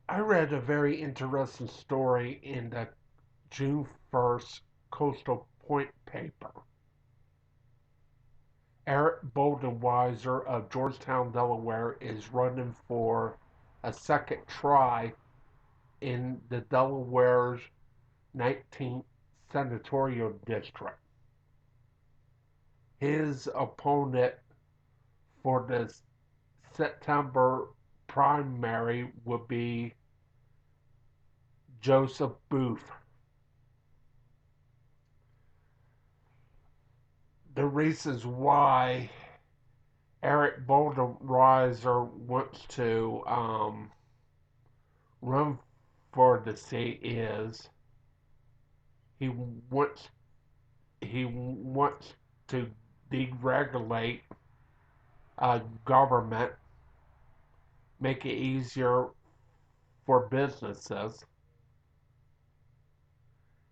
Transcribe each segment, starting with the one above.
I read a very interesting story in the June 1st Coastal Point paper. Eric Bodenweiser of Georgetown, Delaware, is running for a second try in the Delaware's 19th senatorial district. His opponent for the September primary would be Joseph Booth. The reasons why Eric Bodenweiser wants to run for the seat is he wants he wants to deregulate government, make it easier for businesses,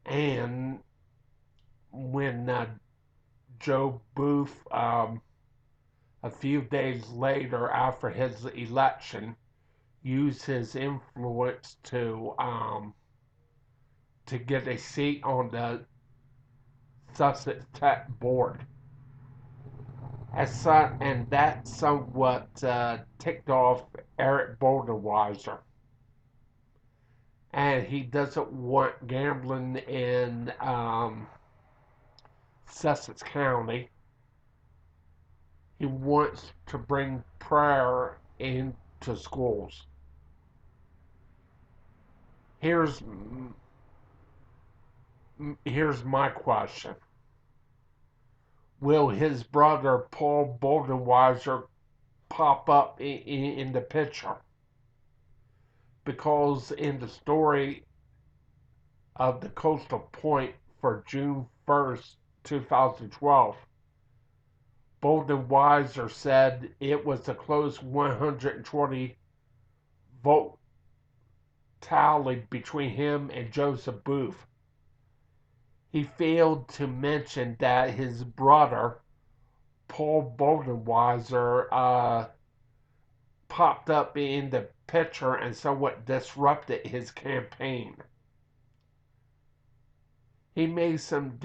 and when Joe Booth, a few days later after his election, used his influence to get a seat on the Sussex Tech board. And that somewhat ticked off Eric Bodenweiser. And he doesn't want gambling in Sussex County. He wants to bring prayer into schools. Here's here's my question. Will his brother Paul Bodenweiser pop up in the picture? Because in the story of the Coastal Point for June 1st, 2012, Bodenweiser said it was a close 120 vote tally between him and Joseph Booth. He failed to mention that his brother, Paul Bodenweiser, popped up in the picture and somewhat disrupted his campaign. He made some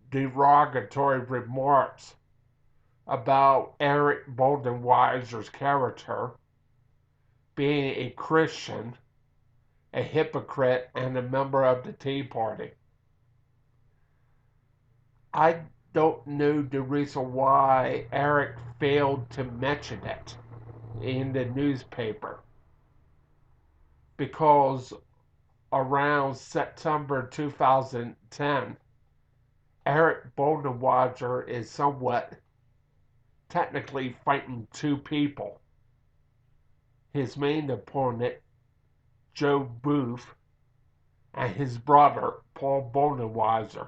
derogatory remarks about Eric Bodenweiser's character, being a Christian, a hypocrite, and a member of the Tea Party. I don't know the reason why Eric failed to mention it in the newspaper, because around September 2010, Eric Bodenweiser is somewhat technically fighting two people. His main opponent, Joe Booth, and his brother, Paul Bodenweiser.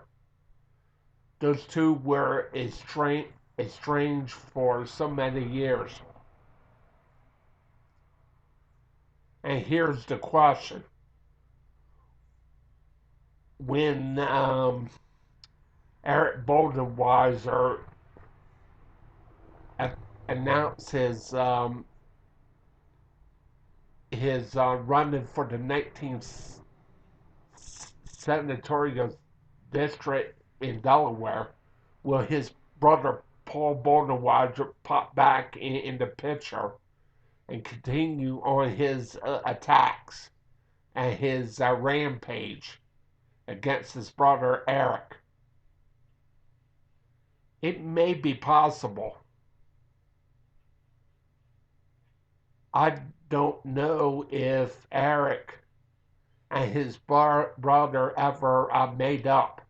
Those two were estranged for so many years. And here's the question. When Eric Bodenweiser announced his running for the 19th senatorial district in Delaware, will his brother Paul Bodenweiser pop back in the picture and continue on his attacks and his rampage against his brother Eric? It may be possible. I don't know if Eric and his brother ever made up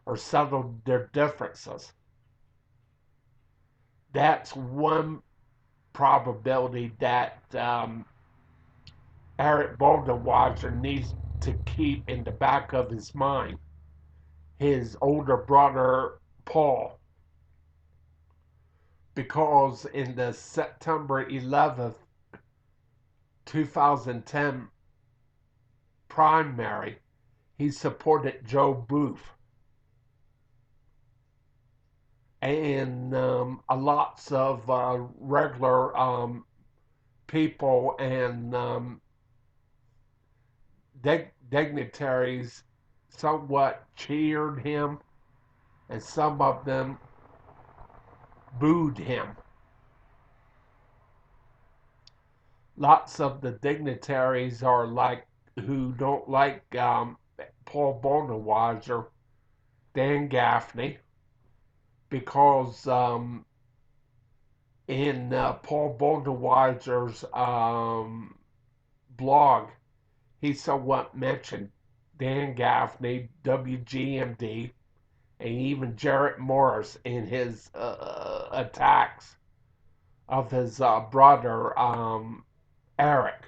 or settled their differences. That's one probability that Eric Bodenweiser needs to keep in the back of his mind. His older brother, Paul. Because in the September 11th, 2010 primary, he supported Joe Booth. And lots of regular people and dignitaries somewhat cheered him, and some of them booed him. Lots of the dignitaries are like who don't like Paul Bodenweiser, Dan Gaffney, because in Paul Bodenweiser's blog, he somewhat mentioned Dan Gaffney, WGMD, and even Jarrett Morris in his attacks of his brother Eric.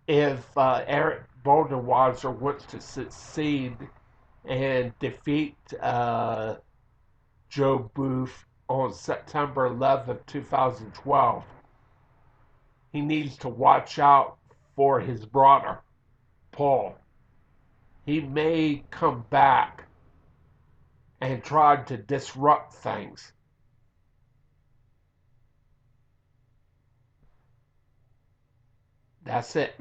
If Eric Bodenweiser wants to succeed and defeat Joe Booth on September 11th, 2012, he needs to watch out for his brother, Paul. He may come back and try to disrupt things. That's it.